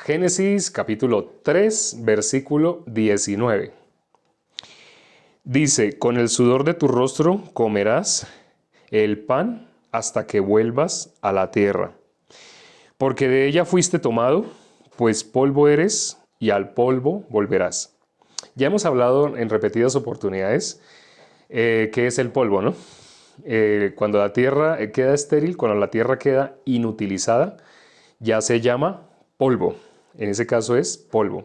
Génesis capítulo 3, versículo 19. Dice, con el sudor de tu rostro comerás el pan hasta que vuelvas a la tierra. Porque de ella fuiste tomado, pues polvo eres y al polvo volverás. Ya hemos hablado en repetidas oportunidades qué es el polvo, ¿no? Cuando la tierra queda estéril, cuando la tierra queda inutilizada, ya se llama polvo. En ese caso es polvo.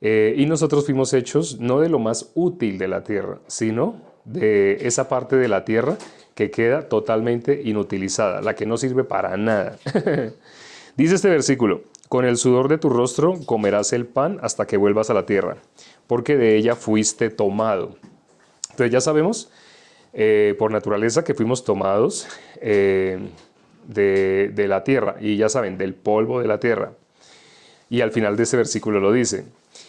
Y nosotros fuimos hechos no de lo más útil de la tierra, sino de esa parte de la tierra que queda totalmente inutilizada, la que no sirve para nada. Dice este versículo, con el sudor de tu rostro comerás el pan hasta que vuelvas a la tierra, porque de ella fuiste tomado. Entonces ya sabemos por naturaleza que fuimos tomados de la tierra, y ya saben, del polvo de la tierra. Y al final de este versículo lo dice.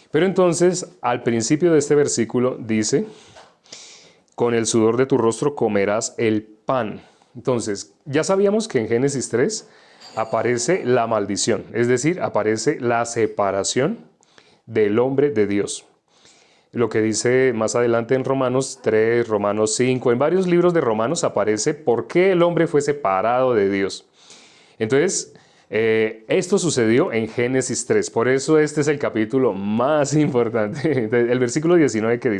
Pero entonces, al principio de este versículo dice, con el sudor de tu rostro comerás el pan. Entonces, ya sabíamos que en Génesis 3 aparece la maldición, es decir, aparece la separación del hombre de Dios. Lo que dice más adelante en Romanos 3, Romanos 5, en varios libros de Romanos aparece por qué el hombre fue separado de Dios. Entonces, esto sucedió en Génesis 3, por eso este es el capítulo más importante. El versículo 19 que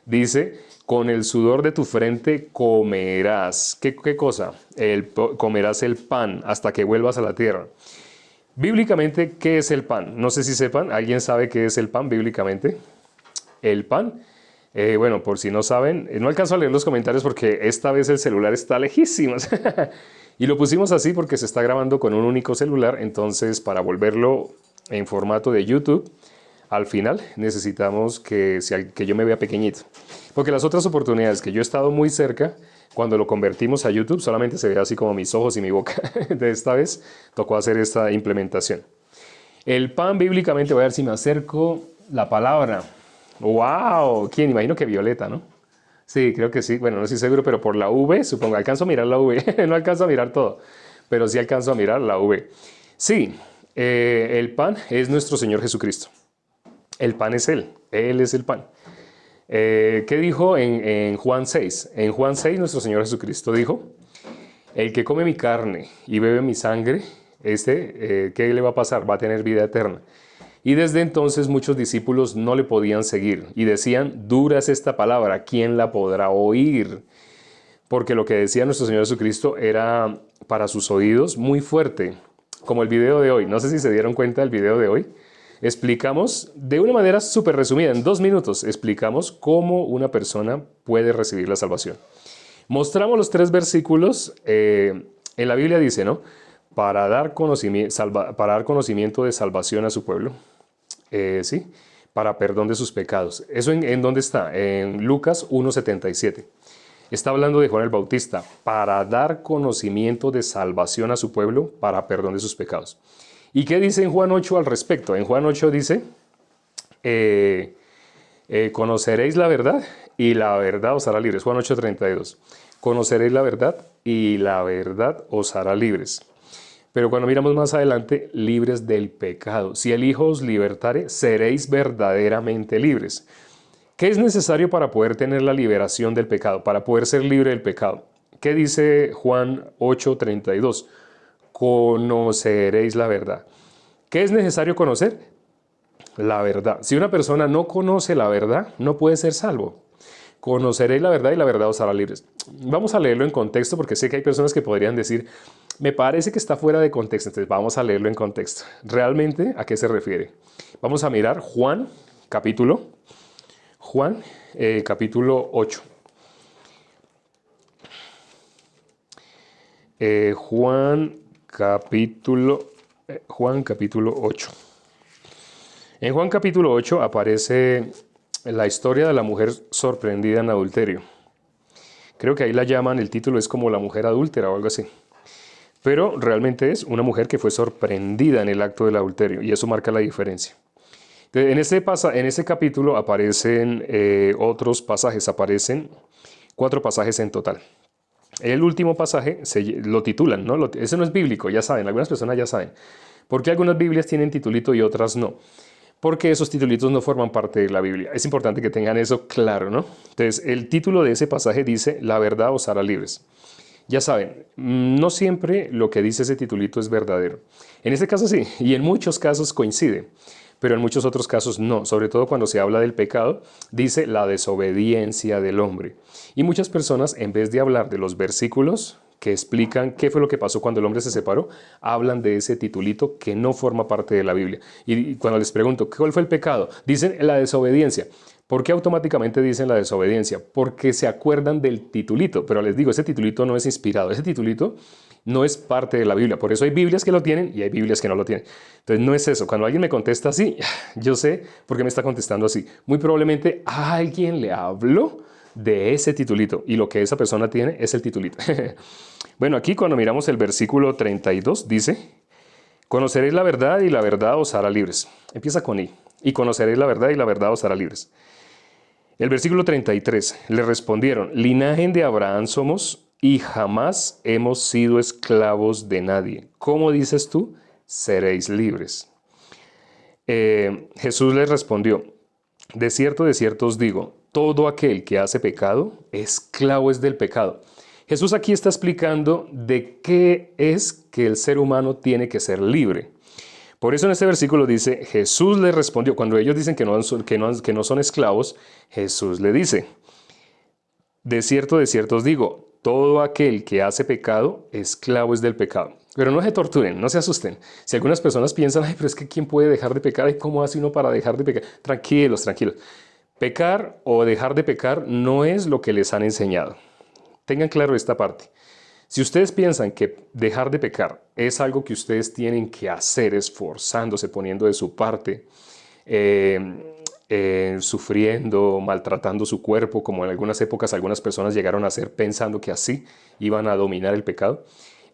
dice, con el sudor de tu frente comerás. ¿Qué cosa? Comerás el pan hasta que vuelvas a la tierra. Bíblicamente, ¿qué es el pan? No sé si sepan, ¿alguien sabe qué es el pan bíblicamente? El pan, bueno, por si no saben, no alcanzo a leer los comentarios porque esta vez el celular está lejísimos. Y lo pusimos así porque se está grabando con un único celular, entonces para volverlo en formato de YouTube, al final necesitamos que yo me vea pequeñito. Porque las otras oportunidades que yo he estado muy cerca, cuando lo convertimos a YouTube, solamente se ve así como mis ojos y mi boca. De esta vez tocó hacer esta implementación. El pan bíblicamente, voy a ver si me acerco la palabra. ¡Wow! ¿Quién? Imagino que Violeta, ¿no? Sí, creo que sí. Bueno, no estoy seguro, pero por la V, supongo. Alcanzo a mirar la V. No alcanzo a mirar todo, pero sí alcanzo a mirar la V. Sí, el pan es nuestro Señor Jesucristo. El pan es Él. Él es el pan. ¿Qué dijo en Juan 6? En Juan 6 nuestro Señor Jesucristo dijo, el que come mi carne y bebe mi sangre, ¿qué le va a pasar? Va a tener vida eterna. Y desde entonces muchos discípulos no le podían seguir y decían, dura es esta palabra, ¿quién la podrá oír? Porque lo que decía nuestro Señor Jesucristo era para sus oídos muy fuerte, como el video de hoy. No sé si se dieron cuenta del video de hoy. Explicamos de una manera súper resumida, en 2 minutos, explicamos cómo una persona puede recibir la salvación. Mostramos los 3 versículos, en la Biblia dice, ¿no? Para dar conocimiento de salvación a su pueblo. ¿Sí? Para perdón de sus pecados. ¿Eso en dónde está? En Lucas 1:77. Está hablando de Juan el Bautista, para dar conocimiento de salvación a su pueblo, para perdón de sus pecados. ¿Y qué dice en Juan 8 al respecto? En Juan 8 dice, conoceréis la verdad y la verdad os hará libres. Juan 8:32. Conoceréis la verdad y la verdad os hará libres. Pero cuando miramos más adelante, libres del pecado. Si el Hijo os libertare, seréis verdaderamente libres. ¿Qué es necesario para poder tener la liberación del pecado? Para poder ser libre del pecado. ¿Qué dice Juan 8:32? Conoceréis la verdad. ¿Qué es necesario conocer? La verdad. Si una persona no conoce la verdad, no puede ser salvo. Conoceréis la verdad y la verdad os hará libres. Vamos a leerlo en contexto porque sé que hay personas que podrían decir, me parece que está fuera de contexto. Entonces vamos a leerlo en contexto. ¿Realmente a qué se refiere? Vamos a mirar Juan capítulo 8. Juan capítulo 8. En Juan capítulo 8 aparece la historia de la mujer sorprendida en adulterio. Creo que ahí la llaman, el título es como la mujer adúltera o algo así. Pero realmente es una mujer que fue sorprendida en el acto del adulterio y eso marca la diferencia. En este capítulo aparecen otros pasajes, aparecen 4 pasajes en total. El último pasaje lo titulan, ¿no? Ese no es bíblico, ya saben, algunas personas ya saben. ¿Por qué algunas Biblias tienen titulito y otras no? Porque esos titulitos no forman parte de la Biblia. Es importante que tengan eso claro, ¿no? Entonces, el título de ese pasaje dice, la verdad os hará libres. Ya saben, no siempre lo que dice ese titulito es verdadero. En este caso sí, y en muchos casos coincide, pero en muchos otros casos no. Sobre todo cuando se habla del pecado, dice la desobediencia del hombre. Y muchas personas, en vez de hablar de los versículos que explican qué fue lo que pasó cuando el hombre se separó, hablan de ese titulito que no forma parte de la Biblia. Y cuando les pregunto, ¿cuál fue el pecado? Dicen la desobediencia. ¿Por qué automáticamente dicen la desobediencia? Porque se acuerdan del titulito, pero les digo, ese titulito no es inspirado, ese titulito no es parte de la Biblia. Por eso hay Biblias que lo tienen y hay Biblias que no lo tienen. Entonces no es eso. Cuando alguien me contesta así, yo sé por qué me está contestando así. Muy probablemente alguien le habló de ese titulito y lo que esa persona tiene es el titulito. Bueno, aquí cuando miramos el versículo 32 dice, conoceréis la verdad y la verdad os hará libres. Empieza con I. Y conoceréis la verdad y la verdad os hará libres. El versículo 33, le respondieron, linaje de Abraham somos y jamás hemos sido esclavos de nadie. ¿Cómo dices tú? Seréis libres. Jesús les respondió, de cierto os digo, todo aquel que hace pecado, esclavo es del pecado. Jesús aquí está explicando de qué es que el ser humano tiene que ser libre. Por eso en este versículo dice, Jesús le respondió, cuando ellos dicen que no son esclavos, Jesús le dice, de cierto os digo, todo aquel que hace pecado, esclavo es del pecado. Pero no se torturen, no se asusten. Si algunas personas piensan, ay, pero es que ¿quién puede dejar de pecar? ¿Y cómo hace uno para dejar de pecar? Tranquilos, tranquilos. Pecar o dejar de pecar no es lo que les han enseñado. Tengan claro esta parte. Si ustedes piensan que dejar de pecar es algo que ustedes tienen que hacer esforzándose, poniendo de su parte, sufriendo, maltratando su cuerpo, como en algunas épocas algunas personas llegaron a hacer pensando que así iban a dominar el pecado,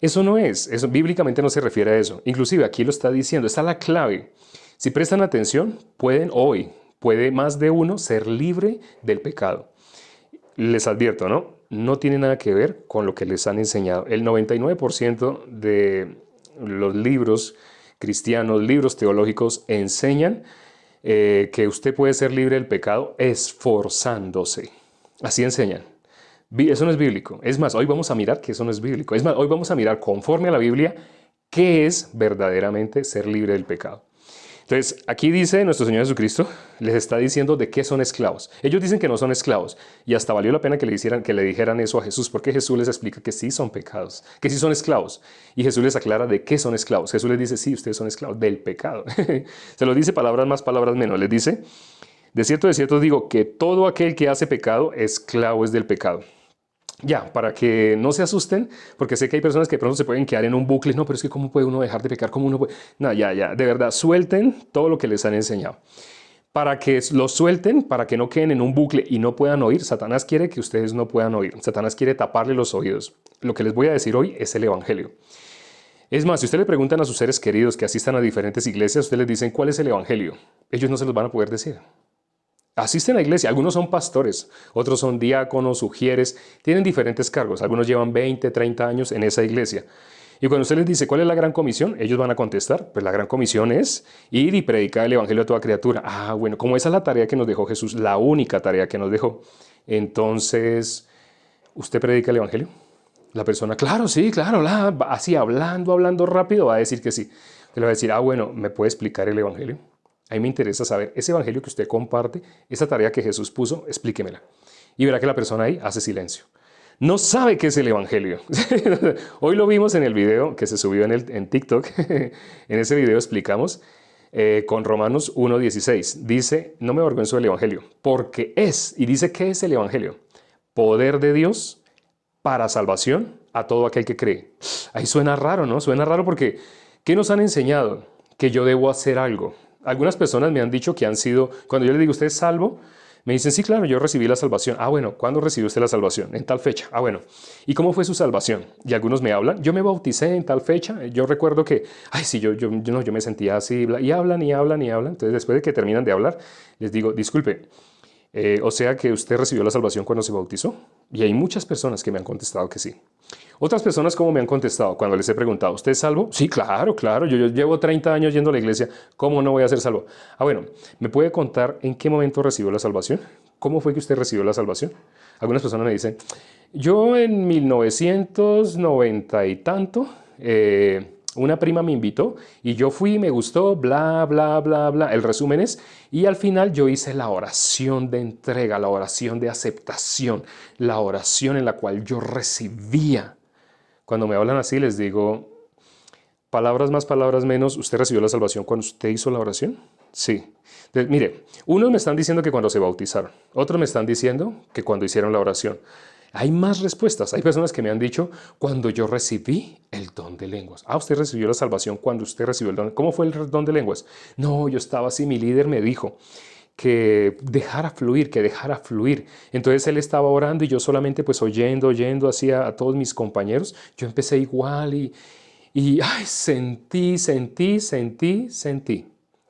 eso no es, eso bíblicamente no se refiere a eso. Inclusive aquí lo está diciendo, está la clave. Si prestan atención, puede más de uno ser libre del pecado. Les advierto, ¿no? No tiene nada que ver con lo que les han enseñado. El 99% de los libros cristianos, libros teológicos, enseñan que usted puede ser libre del pecado esforzándose. Así enseñan. Eso no es bíblico. Es más, hoy vamos a mirar que eso no es bíblico. Es más, hoy vamos a mirar conforme a la Biblia qué es verdaderamente ser libre del pecado. Entonces, aquí dice nuestro Señor Jesucristo, les está diciendo de qué son esclavos. Ellos dicen que no son esclavos y hasta valió la pena que le dijeran eso a Jesús, porque Jesús les explica que sí son pecados, que sí son esclavos. Y Jesús les aclara de qué son esclavos. Jesús les dice, sí, ustedes son esclavos del pecado. Se lo dice palabras más, palabras menos. Les dice, de cierto os digo que todo aquel que hace pecado, esclavo es del pecado. Ya, para que no se asusten, porque sé que hay personas que de pronto se pueden quedar en un bucle. No, pero es que ¿cómo puede uno dejar de pecar? ¿Cómo uno puede? No, ya, de verdad, suelten todo lo que les han enseñado. Para que lo suelten, para que no queden en un bucle y no puedan oír, Satanás quiere que ustedes no puedan oír. Satanás quiere taparle los oídos. Lo que les voy a decir hoy es el Evangelio. Es más, si ustedes le preguntan a sus seres queridos que asistan a diferentes iglesias, ustedes les dicen ¿cuál es el Evangelio? Ellos no se los van a poder decir. Asisten a la iglesia, algunos son pastores, otros son diáconos, ujieres, tienen diferentes cargos, algunos llevan 20, 30 años en esa iglesia. Y cuando usted les dice, ¿cuál es la gran comisión? Ellos van a contestar, pues la gran comisión es ir y predicar el evangelio a toda criatura. Ah, bueno, como esa es la tarea que nos dejó Jesús, la única tarea que nos dejó, entonces, ¿usted predica el evangelio? La persona, claro, sí, claro, así hablando rápido, va a decir que sí. Usted le va a decir, bueno, ¿me puede explicar el evangelio? A mí me interesa saber, ese evangelio que usted comparte, esa tarea que Jesús puso, explíquemela. Y verá que la persona ahí hace silencio. No sabe qué es el evangelio. Hoy lo vimos en el video que se subió en TikTok. En ese video explicamos con Romanos 1:16. Dice, no me avergüenzo del evangelio, porque es, y dice, ¿qué es el evangelio? Poder de Dios para salvación a todo aquel que cree. Ahí suena raro, ¿no? Suena raro porque, ¿qué nos han enseñado? Que yo debo hacer algo. Algunas personas me han dicho que han sido, cuando yo les digo, ¿usted es salvo? Me dicen, sí, claro, yo recibí la salvación. Ah, bueno, ¿cuándo recibió usted la salvación? En tal fecha. Ah, bueno. ¿Y cómo fue su salvación? Y algunos me hablan, yo me bauticé en tal fecha. Yo recuerdo que, ay, sí, yo me sentía así. Y hablan. Entonces, después de que terminan de hablar, les digo, disculpe, O sea que usted recibió la salvación cuando se bautizó. Y hay muchas personas que me han contestado que sí. Otras personas como me han contestado cuando les he preguntado, ¿usted es salvo? Sí, claro, claro, yo llevo 30 años yendo a la iglesia, ¿cómo no voy a ser salvo? Ah, bueno, ¿me puede contar en qué momento recibió la salvación? ¿Cómo fue que usted recibió la salvación? Algunas personas me dicen, yo en 1990 y tanto, una prima me invitó y yo fui, me gustó, bla, bla, bla, bla. El resumen es, y al final yo hice la oración de entrega, la oración de aceptación, la oración en la cual yo recibía. Cuando me hablan así les digo, palabras más, palabras menos, ¿usted recibió la salvación cuando usted hizo la oración? Sí. Entonces, mire, unos me están diciendo que cuando se bautizaron, otros me están diciendo que cuando hicieron la oración. Hay más respuestas. Hay personas que me han dicho cuando yo recibí el don de lenguas. Ah, usted recibió la salvación cuando usted recibió el don. ¿Cómo fue el don de lenguas? No, yo estaba así, mi líder me dijo que dejara fluir, que dejara fluir. Entonces él estaba orando y yo solamente pues oyendo así a todos mis compañeros. Yo empecé igual y ay, sentí.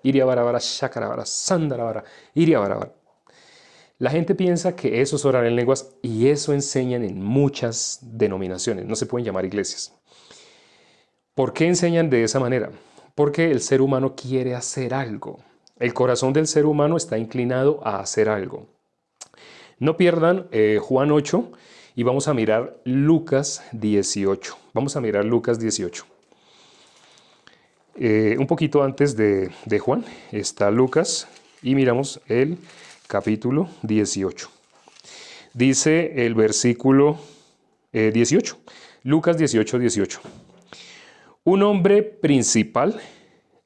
Iria barabara, shakarabara, sandarabara, iria barabara. La gente piensa que eso es orar en lenguas y eso enseñan en muchas denominaciones, no se pueden llamar iglesias. ¿Por qué enseñan de esa manera? Porque el ser humano quiere hacer algo. El corazón del ser humano está inclinado a hacer algo. No pierdan Juan 8 y vamos a mirar Lucas 18. Vamos a mirar Lucas 18. Un poquito antes de Juan está Lucas y miramos el capítulo 18. Dice el versículo 18, Lucas 18. Un hombre principal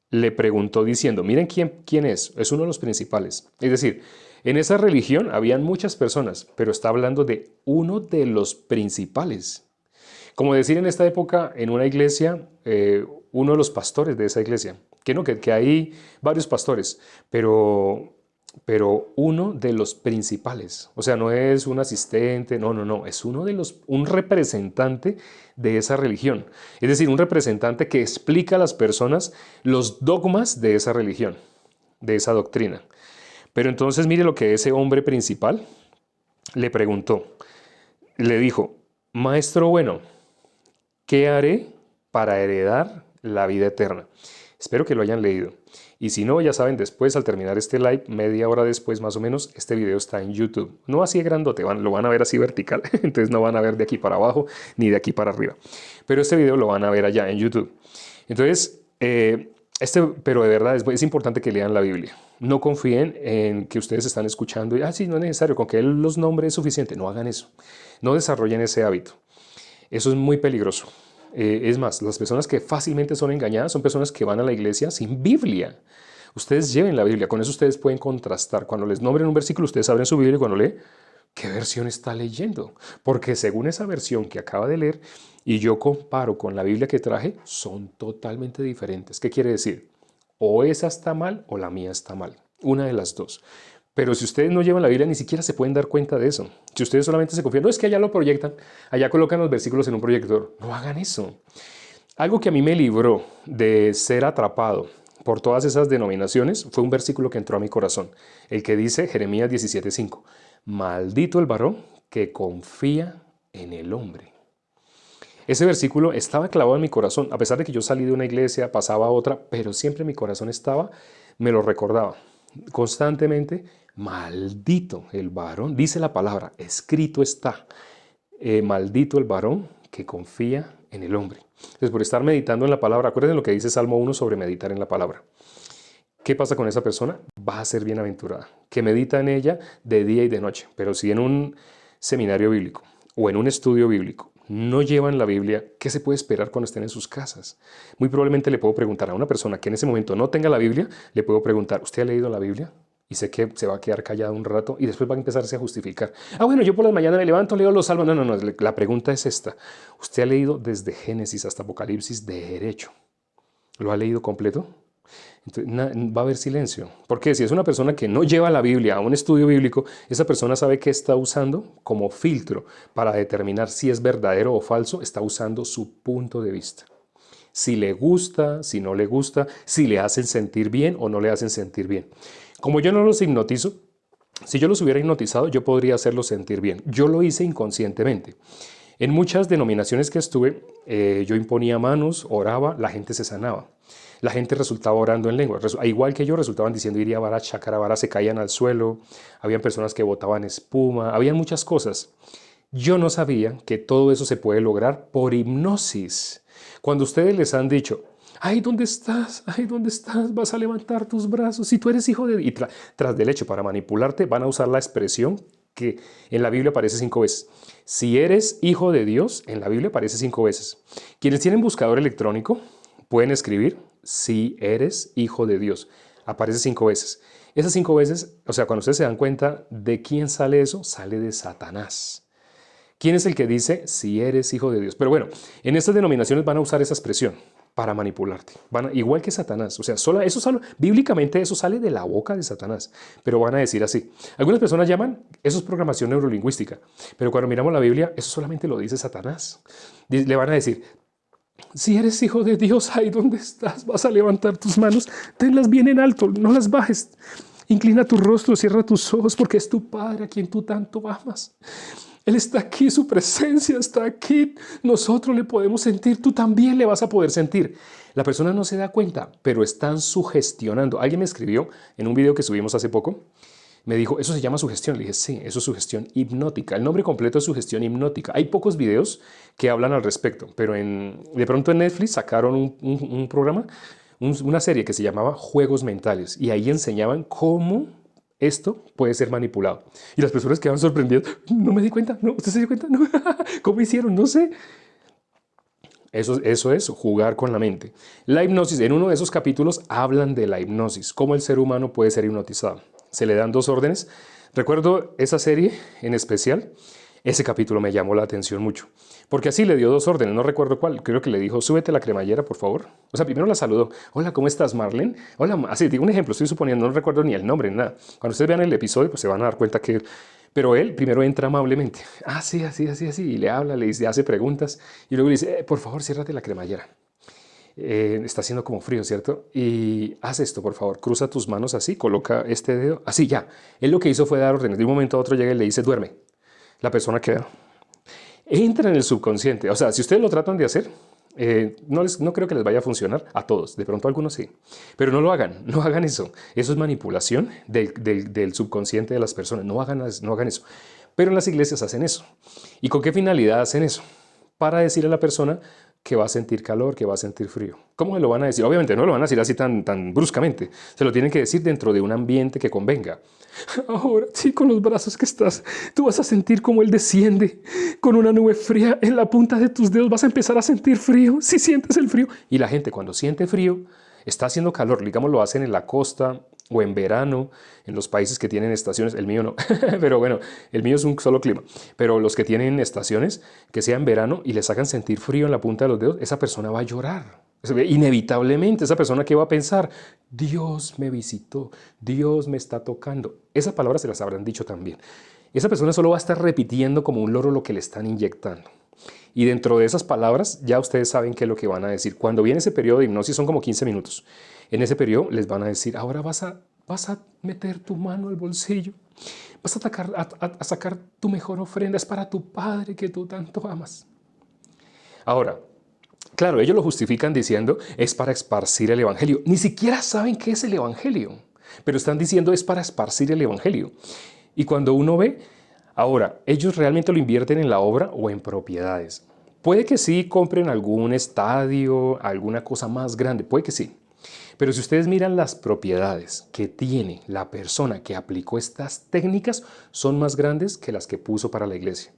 le preguntó diciendo, miren quién es uno de los principales. Es decir, en esa religión habían muchas personas, pero está hablando de uno de los principales. Como decir en esta época en una iglesia, uno de los pastores de esa iglesia. Que hay varios pastores, pero uno de los principales. O sea, no es un asistente, no, es un representante de esa religión. Es decir, un representante que explica a las personas los dogmas de esa religión, de esa doctrina. Pero entonces mire lo que ese hombre principal le preguntó. Le dijo, maestro bueno, ¿qué haré para heredar la vida eterna? Espero que lo hayan leído. Y si no, ya saben, después al terminar este live, media hora después más o menos, este video está en YouTube. No así de grandote, lo van a ver así vertical, entonces no van a ver de aquí para abajo ni de aquí para arriba. Pero este video lo van a ver allá en YouTube. Entonces, pero de verdad es importante que lean la Biblia. No confíen en que ustedes están escuchando y, sí, no es necesario, con que Él los nombre es suficiente. No hagan eso. No desarrollen ese hábito. Eso es muy peligroso. Es más, las personas que fácilmente son engañadas son personas que van a la iglesia sin Biblia. Ustedes lleven la Biblia, con eso ustedes pueden contrastar. Cuando les nombren un versículo, ustedes abren su Biblia y cuando lee, ¿qué versión está leyendo? Porque según esa versión que acaba de leer y yo comparo con la Biblia que traje, son totalmente diferentes. ¿Qué quiere decir? O esa está mal o la mía está mal. Una de las dos. Pero si ustedes no llevan la Biblia, ni siquiera se pueden dar cuenta de eso. Si ustedes solamente se confían, no es que allá lo proyectan, allá colocan los versículos en un proyector. No hagan eso. Algo que a mí me libró de ser atrapado por todas esas denominaciones fue un versículo que entró a mi corazón, el que dice Jeremías 17:5. Maldito el varón que confía en el hombre. Ese versículo estaba clavado en mi corazón, a pesar de que yo salí de una iglesia, pasaba a otra, pero siempre mi corazón me lo recordaba constantemente. Maldito el varón, dice la palabra, escrito está, maldito el varón que confía en el hombre. Entonces, por estar meditando en la palabra, acuérdense lo que dice Salmo 1 sobre meditar en la palabra. ¿Qué pasa con esa persona? Va a ser bienaventurada, que medita en ella de día y de noche. Pero si en un seminario bíblico o en un estudio bíblico no llevan la Biblia, ¿qué se puede esperar cuando estén en sus casas? Muy probablemente le puedo preguntar a una persona que en ese momento no tenga la Biblia, le puedo preguntar, ¿usted ha leído la Biblia? Y sé que se va a quedar callado un rato y después va a empezarse a justificar. Bueno, yo por las mañanas me levanto, leo los salmos. No. La pregunta es esta. ¿Usted ha leído desde Génesis hasta Apocalipsis de derecho? ¿Lo ha leído completo? Entonces, va a haber silencio. Porque si es una persona que no lleva la Biblia a un estudio bíblico, esa persona sabe que está usando como filtro para determinar si es verdadero o falso, está usando su punto de vista. Si le gusta, si no le gusta, si le hacen sentir bien o no le hacen sentir bien. Como yo no los hipnotizo, Si yo los hubiera hipnotizado, yo podría hacerlos sentir bien. Yo lo hice inconscientemente. En muchas denominaciones que estuve, yo imponía manos, oraba, la gente se sanaba. La gente resultaba orando en lengua. Igual que yo, resultaban diciendo iría vara, chácara vara, se caían al suelo. Habían personas que botaban espuma. Habían muchas cosas. Yo no sabía que todo eso se puede lograr por hipnosis. Cuando ustedes les han dicho, ay, ¿dónde estás? Ay, ¿dónde estás? Vas a levantar tus brazos. Si tú eres hijo de... Y tras del hecho, para manipularte, van a usar la expresión que en la Biblia aparece 5 veces. Si eres hijo de Dios, en la Biblia aparece 5 veces. Quienes tienen buscador electrónico pueden escribir, si eres hijo de Dios. Aparece 5 veces. Esas 5 veces, o sea, cuando ustedes se dan cuenta de quién sale eso, sale de Satanás. ¿Quién es el que dice si eres hijo de Dios? Pero bueno, en estas denominaciones van a usar esa expresión para manipularte. Igual que Satanás. O sea, bíblicamente eso sale de la boca de Satanás. Pero van a decir así. Algunas personas llaman, eso es programación neurolingüística. Pero cuando miramos la Biblia, eso solamente lo dice Satanás. Le van a decir, si eres hijo de Dios, ahí donde estás, vas a levantar tus manos, tenlas bien en alto, no las bajes. Inclina tu rostro, cierra tus ojos, porque es tu Padre a quien tú tanto amas. Él está aquí, su presencia está aquí. Nosotros le podemos sentir, tú también le vas a poder sentir. La persona no se da cuenta, pero están sugestionando. Alguien me escribió en un video que subimos hace poco. Me dijo, ¿eso se llama sugestión? Le dije, sí, eso es sugestión hipnótica. El nombre completo es sugestión hipnótica. Hay pocos videos que hablan al respecto, pero de pronto en Netflix sacaron un programa, una serie que se llamaba Juegos Mentales, y ahí enseñaban cómo esto puede ser manipulado. Y las personas quedaban sorprendidas. No me di cuenta. No, ¿usted se dio cuenta? No. ¿Cómo hicieron? No sé. Eso es jugar con la mente. La hipnosis, en uno de esos capítulos hablan de la hipnosis, cómo el ser humano puede ser hipnotizado. Se le dan 2 órdenes. Recuerdo esa serie en especial. Ese capítulo me llamó la atención mucho. Porque así le dio 2 órdenes, no recuerdo cuál. Creo que le dijo, súbete la cremallera, por favor. O sea, primero la saludó. Hola, ¿cómo estás, Marlene? Hola, así, digo un ejemplo, estoy suponiendo, no recuerdo ni el nombre, ni nada. Cuando ustedes vean el episodio, pues se van a dar cuenta que... Pero él primero entra amablemente. Ah, sí, así, así, así. Y le habla, le dice, hace preguntas. Y luego le dice, por favor, ciérrate la cremallera. Está haciendo como frío, ¿cierto? Y haz esto, por favor, cruza tus manos así, coloca este dedo, así ya. Él lo que hizo fue dar órdenes. De un momento a otro llega y le dice, duerme. La persona queda. Entra en el subconsciente. O sea, si ustedes lo tratan de hacer, no creo que les vaya a funcionar a todos. De pronto a algunos sí. Pero no lo hagan. No hagan eso. Eso es manipulación del subconsciente de las personas. No hagan eso. Pero en las iglesias hacen eso. ¿Y con qué finalidad hacen eso? Para decirle a la persona que va a sentir calor, que va a sentir frío. ¿Cómo se lo van a decir? Obviamente no lo van a decir así tan bruscamente. Se lo tienen que decir dentro de un ambiente que convenga. Ahora, sí, con los brazos que estás, tú vas a sentir como él desciende con una nube fría en la punta de tus dedos. Vas a empezar a sentir frío, si sientes el frío. Y la gente cuando siente frío, está haciendo calor. Digamos, lo hacen en la costa o en verano, en los países que tienen estaciones. El mío no, pero bueno, el mío es un solo clima. Pero los que tienen estaciones, que sea en verano y les hagan sentir frío en la punta de los dedos, esa persona va a llorar. Inevitablemente, esa persona que va a pensar, Dios me visitó, Dios me está tocando. Esas palabras se las habrán dicho también. Esa persona solo va a estar repitiendo como un loro lo que le están inyectando. Y dentro de esas palabras ya ustedes saben qué es lo que van a decir. Cuando viene ese periodo de hipnosis son como 15 minutos. En ese periodo les van a decir, ahora vas a meter tu mano al bolsillo, vas a sacar tu mejor ofrenda, es para tu Padre que tú tanto amas. Ahora, claro, ellos lo justifican diciendo es para esparcir el evangelio. Ni siquiera saben qué es el evangelio, pero están diciendo es para esparcir el evangelio. Y cuando uno ve, ahora, ellos realmente lo invierten en la obra o en propiedades. Puede que sí compren algún estadio, alguna cosa más grande, puede que sí. Pero si ustedes miran las propiedades que tiene la persona que aplicó estas técnicas, son más grandes que las que puso para la iglesia.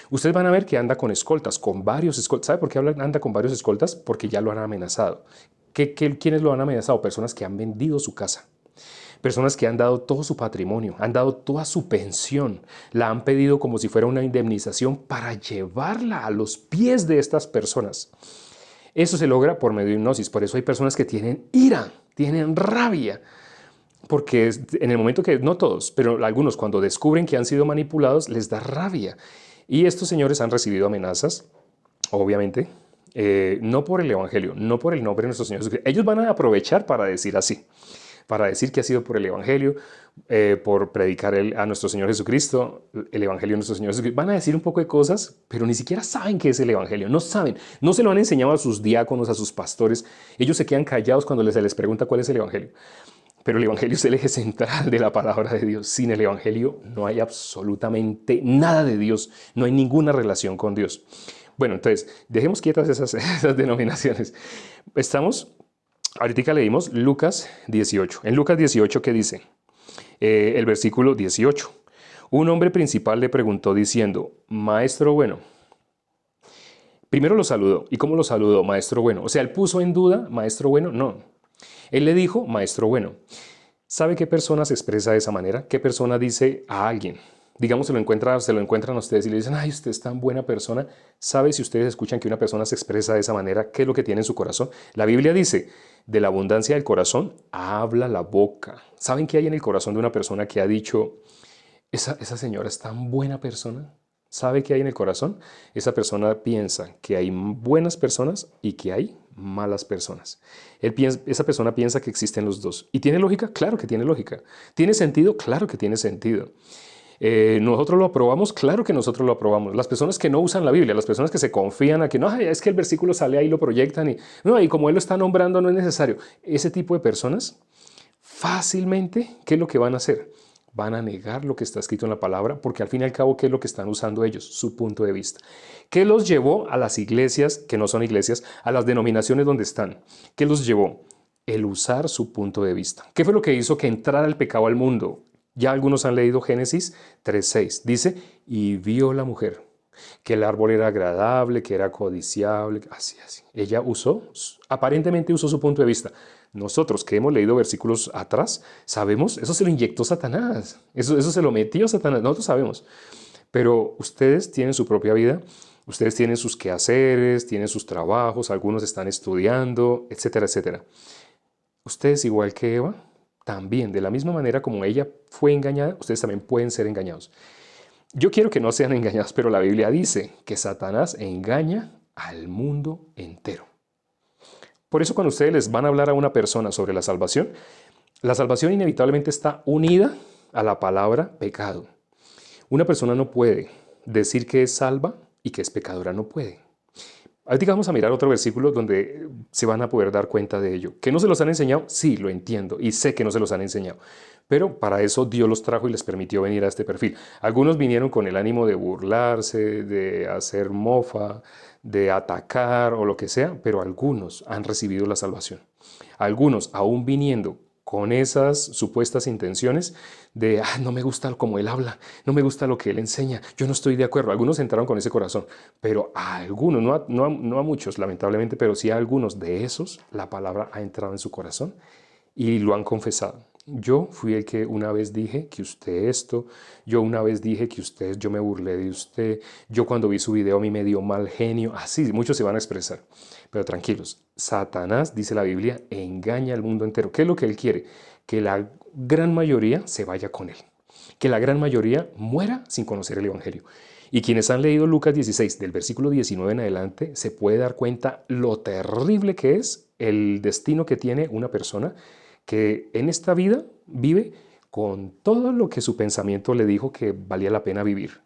Ustedes van a ver que anda con escoltas, con varios escoltas. ¿Sabe por qué anda con varios escoltas? Porque ya lo han amenazado. ¿Quiénes lo han amenazado? Personas que han vendido su casa. Personas que han dado todo su patrimonio, han dado toda su pensión, la han pedido como si fuera una indemnización para llevarla a los pies de estas personas. Eso se logra por medio de hipnosis. Por eso hay personas que tienen ira, tienen rabia. Porque en el momento que, no todos, pero algunos cuando descubren que han sido manipulados, les da rabia. Y estos señores han recibido amenazas, obviamente, no por el evangelio, no por el nombre de nuestro Señor Jesucristo. Ellos van a aprovechar para decir así. para decir que ha sido por el Evangelio, por predicar a nuestro Señor Jesucristo, el Evangelio de nuestro Señor Jesucristo. Van a decir un poco de cosas, pero ni siquiera saben qué es el Evangelio. No saben, no se lo han enseñado a sus diáconos, a sus pastores. Ellos se quedan callados cuando se les pregunta cuál es el Evangelio. Pero el Evangelio es el eje central de la palabra de Dios. Sin el Evangelio no hay absolutamente nada de Dios. No hay ninguna relación con Dios. Bueno, entonces, dejemos quietas esas denominaciones. Ahorita leímos Lucas 18. En Lucas 18, ¿qué dice? El versículo 18. Un hombre principal le preguntó diciendo, Maestro bueno. Primero lo saludó. ¿Y cómo lo saludó? Maestro bueno. O sea, él puso en duda, Maestro bueno, no. Él le dijo, Maestro bueno. ¿Sabe qué persona se expresa de esa manera? ¿Qué persona dice a alguien? Digamos, se lo encuentran a ustedes y le dicen, ay, usted es tan buena persona. ¿Sabe si ustedes escuchan que una persona se expresa de esa manera? ¿Qué es lo que tiene en su corazón? La Biblia dice, de la abundancia del corazón habla la boca. ¿Saben qué hay en el corazón de una persona que ha dicho, esa señora es tan buena persona? ¿Sabe qué hay en el corazón? Esa persona piensa que hay buenas personas y que hay malas personas. Esa persona piensa que existen los dos. ¿Y tiene lógica? Claro que tiene lógica. ¿Tiene sentido? Claro que tiene sentido. ¿Nosotros lo aprobamos? Claro que nosotros lo aprobamos. Las personas que no usan la Biblia, las personas que se confían a que no, es que el versículo sale ahí y lo proyectan y, no, y como él lo está nombrando no es necesario. Ese tipo de personas fácilmente, ¿qué es lo que van a hacer? Van a negar lo que está escrito en la palabra porque al fin y al cabo, ¿qué es lo que están usando ellos? Su punto de vista. ¿Qué los llevó a las iglesias, que no son iglesias, a las denominaciones donde están? ¿Qué los llevó? El usar su punto de vista. ¿Qué fue lo que hizo que entrara el pecado al mundo? Ya algunos han leído Génesis 3:6. Dice, y vio la mujer que el árbol era agradable, que era codiciable, así. Ella aparentemente usó su punto de vista. Nosotros que hemos leído versículos atrás, sabemos, eso se lo inyectó Satanás, eso se lo metió Satanás, nosotros sabemos. Pero ustedes tienen su propia vida, ustedes tienen sus quehaceres, tienen sus trabajos, algunos están estudiando, etcétera, etcétera. Ustedes, igual que Eva, también, de la misma manera como ella fue engañada, ustedes también pueden ser engañados. Yo quiero que no sean engañados, pero la Biblia dice que Satanás engaña al mundo entero. Por eso cuando ustedes les van a hablar a una persona sobre la salvación inevitablemente está unida a la palabra pecado. Una persona no puede decir que es salva y que es pecadora, no puede. Ahorita vamos a mirar otro versículo donde se van a poder dar cuenta de ello. ¿Que no se los han enseñado? Sí, lo entiendo y sé que no se los han enseñado. Pero para eso Dios los trajo y les permitió venir a este perfil. Algunos vinieron con el ánimo de burlarse, de hacer mofa, de atacar o lo que sea, pero algunos han recibido la salvación. Algunos, aún viniendo con esas supuestas intenciones de, no me gusta cómo él habla, no me gusta lo que él enseña, yo no estoy de acuerdo. Algunos entraron con ese corazón, pero a algunos, no a muchos lamentablemente, pero sí a algunos de esos, la palabra ha entrado en su corazón y lo han confesado. Yo fui el que una vez dije que usted esto, yo una vez dije que yo me burlé de usted, yo cuando vi su video a mí me dio mal genio, así muchos se van a expresar. Pero tranquilos, Satanás, dice la Biblia, engaña al mundo entero. ¿Qué es lo que él quiere? Que la gran mayoría se vaya con él, que la gran mayoría muera sin conocer el Evangelio. Y quienes han leído Lucas 16, del versículo 19 en adelante, se puede dar cuenta lo terrible que es el destino que tiene una persona que en esta vida vive con todo lo que su pensamiento le dijo que valía la pena vivir.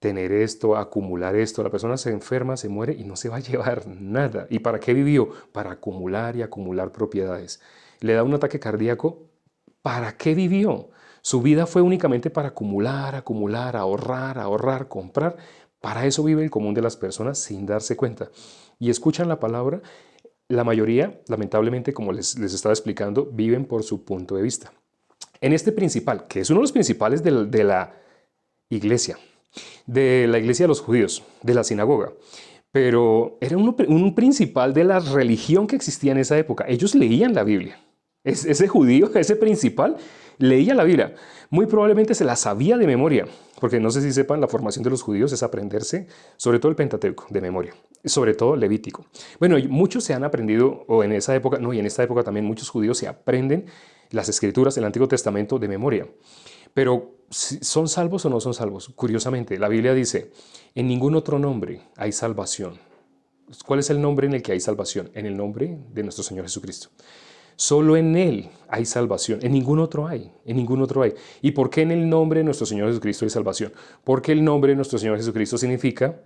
Tener esto, acumular esto, la persona se enferma, se muere y no se va a llevar nada. ¿Y para qué vivió? Para acumular y acumular propiedades. Le da un ataque cardíaco, ¿para qué vivió? Su vida fue únicamente para acumular, acumular, ahorrar, comprar. Para eso vive el común de las personas sin darse cuenta. Y escuchan la palabra. La mayoría, lamentablemente, como les estaba explicando, viven por su punto de vista. En este principal, que es uno de los principales de la iglesia de los judíos, de la sinagoga, pero era un principal de la religión que existía en esa época. Ellos leían la Biblia. Ese judío, ese principal, leía la Biblia. Muy probablemente se la sabía de memoria, porque no sé si sepan, la formación de los judíos es aprenderse, sobre todo el Pentateuco, de memoria, sobre todo Levítico. Bueno, muchos se han aprendido, o en esa época, no, y en esta época también muchos judíos se aprenden las escrituras del Antiguo Testamento de memoria. Pero, ¿son salvos o no son salvos? Curiosamente, la Biblia dice, en ningún otro nombre hay salvación. ¿Cuál es el nombre en el que hay salvación? En el nombre de nuestro Señor Jesucristo. Solo en Él hay salvación, en ningún otro hay, en ningún otro hay. ¿Y por qué en el nombre de nuestro Señor Jesucristo hay salvación? Porque el nombre de nuestro Señor Jesucristo significa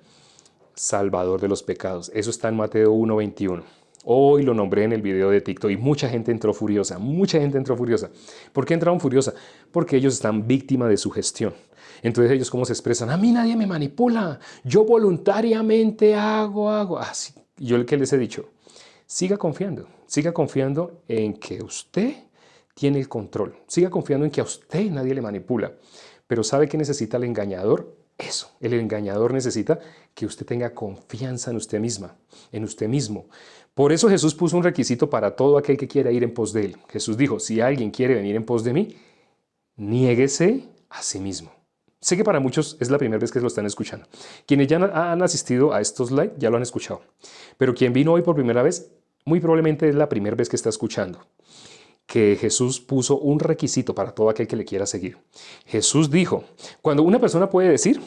Salvador de los pecados. Eso está en Mateo 1:21. Hoy lo nombré en el video de TikTok y mucha gente entró furiosa, mucha gente entró furiosa. ¿Por qué entraron furiosa? Porque ellos están víctimas de su gestión. Entonces ellos cómo se expresan, a mí nadie me manipula, yo voluntariamente hago. Así. Yo el que les he dicho, siga confiando en que usted tiene el control, siga confiando en que a usted nadie le manipula. Pero ¿sabe qué necesita el engañador? Eso, el engañador necesita que usted tenga confianza en usted misma, en usted mismo. Por eso Jesús puso un requisito para todo aquel que quiera ir en pos de él. Jesús dijo, si alguien quiere venir en pos de mí, niéguese a sí mismo. Sé que para muchos es la primera vez que lo están escuchando. Quienes ya han asistido a estos live ya lo han escuchado. Pero quien vino hoy por primera vez, muy probablemente es la primera vez que está escuchando que Jesús puso un requisito para todo aquel que le quiera seguir. Jesús dijo, cuando una persona puede decir,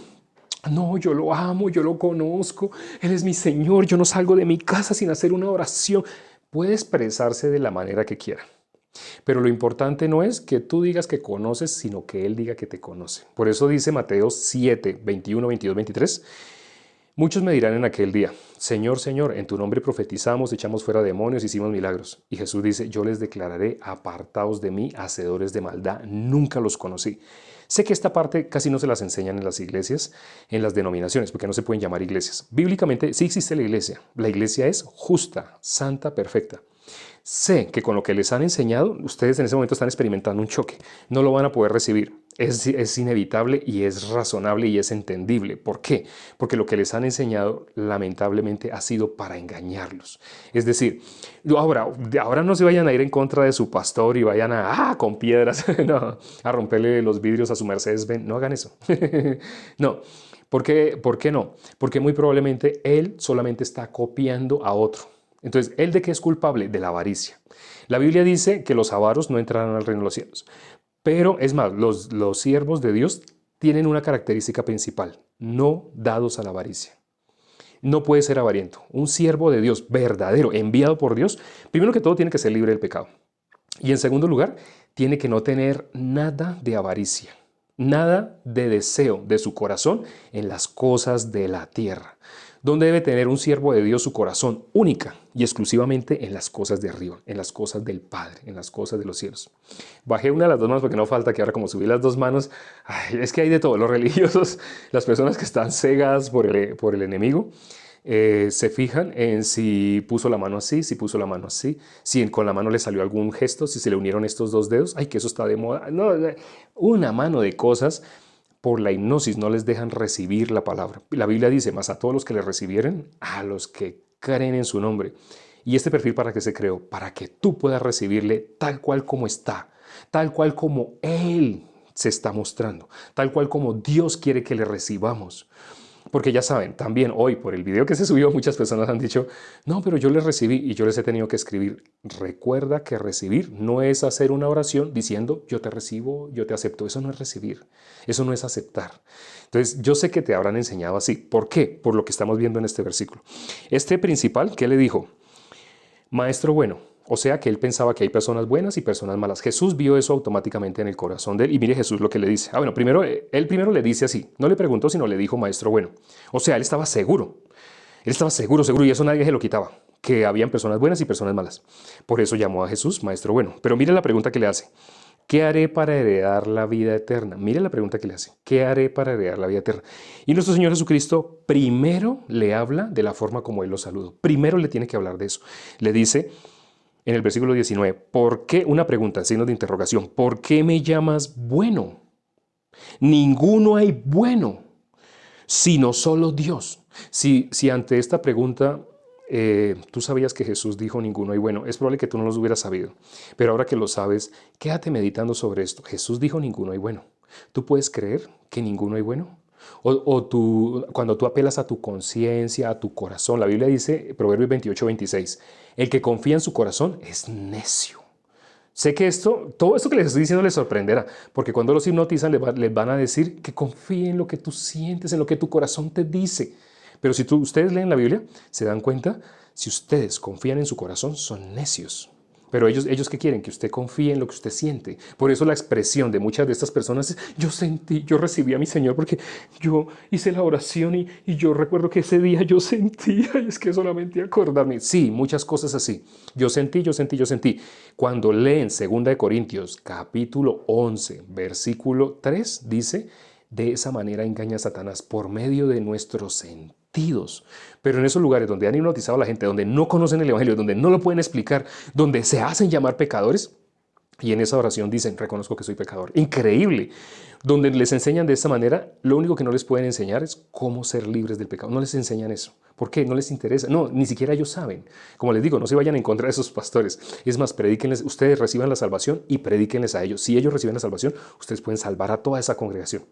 no, yo lo amo, yo lo conozco, Él es mi Señor, yo no salgo de mi casa sin hacer una oración, puede expresarse de la manera que quiera. Pero lo importante no es que tú digas que conoces, sino que Él diga que te conoce. Por eso dice Mateo 7, 21, 22, 23, muchos me dirán en aquel día, Señor, Señor, en tu nombre profetizamos, echamos fuera demonios, hicimos milagros. Y Jesús dice, yo les declararé, apartaos de mí, hacedores de maldad, nunca los conocí. Sé que esta parte casi no se las enseñan en las iglesias, en las denominaciones, porque no se pueden llamar iglesias. Bíblicamente sí existe la iglesia. La iglesia es justa, santa, perfecta. Sé que con lo que les han enseñado, ustedes en ese momento están experimentando un choque. No lo van a poder recibir. Es inevitable y es razonable y es entendible. ¿Por qué? Porque lo que les han enseñado lamentablemente ha sido para engañarlos. Es decir, ahora no se vayan a ir en contra de su pastor y vayan con piedras no, a romperle los vidrios a su Mercedes-Benz. No hagan eso. No. ¿Por qué no? Porque muy probablemente él solamente está copiando a otro. Entonces, ¿él de qué es culpable? De la avaricia. La Biblia dice que los avaros no entrarán al reino de los cielos. Pero es más, los siervos de Dios tienen una característica principal, no dados a la avaricia. No puede ser avariento. Un siervo de Dios verdadero, enviado por Dios, primero que todo tiene que ser libre del pecado. Y en segundo lugar, tiene que no tener nada de avaricia, nada de deseo de su corazón en las cosas de la tierra. ¿Dónde debe tener un siervo de Dios su corazón? Única y exclusivamente en las cosas de arriba, en las cosas del Padre, en las cosas de los cielos. Bajé una de las dos manos porque no falta que ahora como subí las dos manos, es que hay de todo. Los religiosos, las personas que están cegadas por el enemigo, se fijan en si puso la mano así, si puso la mano así, si con la mano le salió algún gesto, si se le unieron estos dos dedos, ay, que eso está de moda. No, una mano de cosas. Por la hipnosis no les dejan recibir la palabra. La Biblia dice, más a todos los que le recibieren, a los que creen en su nombre. ¿Y este perfil para qué se creó? Para que tú puedas recibirle tal cual como está, tal cual como Él se está mostrando, tal cual como Dios quiere que le recibamos. Porque ya saben, también hoy por el video que se subió muchas personas han dicho, no, pero yo les recibí y yo les he tenido que escribir. Recuerda que recibir no es hacer una oración diciendo yo te recibo, yo te acepto. Eso no es recibir, eso no es aceptar. Entonces yo sé que te habrán enseñado así. ¿Por qué? Por lo que estamos viendo en este versículo. Este principal, ¿qué le dijo? Maestro bueno. O sea que él pensaba que hay personas buenas y personas malas. Jesús vio eso automáticamente en el corazón de él. Y mire Jesús lo que le dice. Bueno, él primero le dice así. No le preguntó, sino le dijo maestro bueno. O sea, él estaba seguro. Él estaba seguro. Y eso nadie se lo quitaba. Que habían personas buenas y personas malas. Por eso llamó a Jesús maestro bueno. Pero mire la pregunta que le hace. ¿Qué haré para heredar la vida eterna? Mire la pregunta que le hace. ¿Qué haré para heredar la vida eterna? Y nuestro Señor Jesucristo primero le habla de la forma como Él lo saludó. Primero le tiene que hablar de eso. Le dice en el versículo 19, ¿por qué? Una pregunta, signo de interrogación. ¿Por qué me llamas bueno? Ninguno hay bueno, sino solo Dios. Si ante esta pregunta tú sabías que Jesús dijo ninguno hay bueno, es probable que tú no los hubieras sabido. Pero ahora que lo sabes, quédate meditando sobre esto. Jesús dijo ninguno hay bueno. ¿Tú puedes creer que ninguno hay bueno? Cuando tú apelas a tu conciencia, a tu corazón, la Biblia dice, Proverbios 28, 26, el que confía en su corazón es necio. Sé que todo esto que les estoy diciendo les sorprenderá, porque cuando los hipnotizan les van a decir que confíen en lo que tú sientes, en lo que tu corazón te dice. Pero si ustedes leen la Biblia, se dan cuenta, si ustedes confían en su corazón, son necios. Pero ellos ¿qué quieren? Que usted confíe en lo que usted siente. Por eso la expresión de muchas de estas personas es, yo sentí, yo recibí a mi Señor porque yo hice la oración y yo recuerdo que ese día yo sentía, y es que solamente acordarme. Sí, muchas cosas así. Yo sentí, yo sentí, yo sentí. Cuando leen 2 Corintios capítulo 11, versículo 3, dice, de esa manera engaña a Satanás por medio de nuestros sentidos. Pero en esos lugares donde han hipnotizado a la gente, donde no conocen el Evangelio, donde no lo pueden explicar, donde se hacen llamar pecadores, y en esa oración dicen, reconozco que soy pecador. Increíble. Donde les enseñan de esta manera, lo único que no les pueden enseñar es cómo ser libres del pecado. No les enseñan eso. ¿Por qué? No les interesa. No, ni siquiera ellos saben. Como les digo, no se vayan en contra de esos pastores. Es más, predíquenles, ustedes reciban la salvación y predíquenles a ellos. Si ellos reciben la salvación, ustedes pueden salvar a toda esa congregación.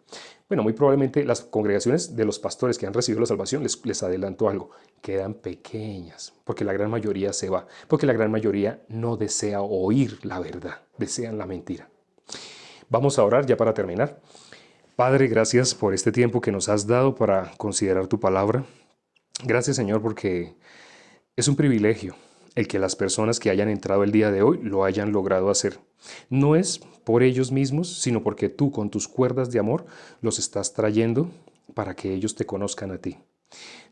Bueno, muy probablemente las congregaciones de los pastores que han recibido la salvación, les adelanto algo, quedan pequeñas, porque la gran mayoría se va, porque la gran mayoría no desea oír la verdad, desean la mentira. Vamos a orar ya para terminar. Padre, gracias por este tiempo que nos has dado para considerar tu palabra. Gracias, Señor, porque es un privilegio el que las personas que hayan entrado el día de hoy lo hayan logrado hacer. No es por ellos mismos, sino porque tú con tus cuerdas de amor los estás trayendo para que ellos te conozcan a ti.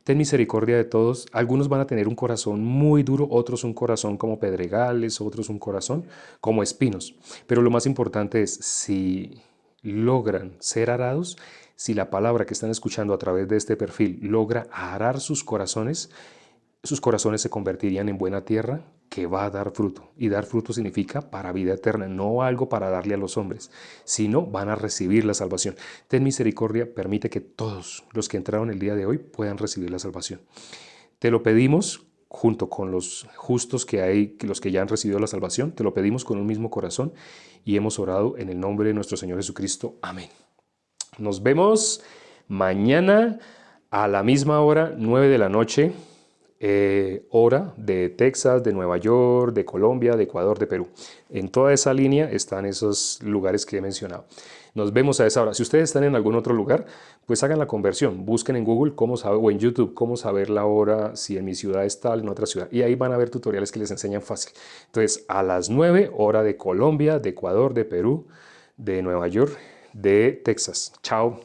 Ten misericordia de todos. Algunos van a tener un corazón muy duro, otros un corazón como pedregales, otros un corazón como espinos. Pero lo más importante es si logran ser arados, si la palabra que están escuchando a través de este perfil logra arar sus corazones se convertirían en buena tierra que va a dar fruto. Y dar fruto significa para vida eterna, no algo para darle a los hombres, sino van a recibir la salvación. Ten misericordia, permite que todos los que entraron el día de hoy puedan recibir la salvación. Te lo pedimos junto con los justos que hay, los que ya han recibido la salvación, te lo pedimos con un mismo corazón y hemos orado en el nombre de nuestro Señor Jesucristo. Amén. Nos vemos mañana a la misma hora, 9 de la noche. Hora de Texas, de Nueva York, de Colombia, de Ecuador, de Perú. En toda esa línea están esos lugares que he mencionado. Nos vemos a esa hora. Si ustedes están en algún otro lugar, pues hagan la conversión. Busquen en Google cómo saber, o en YouTube cómo saber la hora, si en mi ciudad es tal, en otra ciudad. Y ahí van a ver tutoriales que les enseñan fácil. Entonces, a las 9, hora de Colombia, de Ecuador, de Perú, de Nueva York, de Texas. Chao.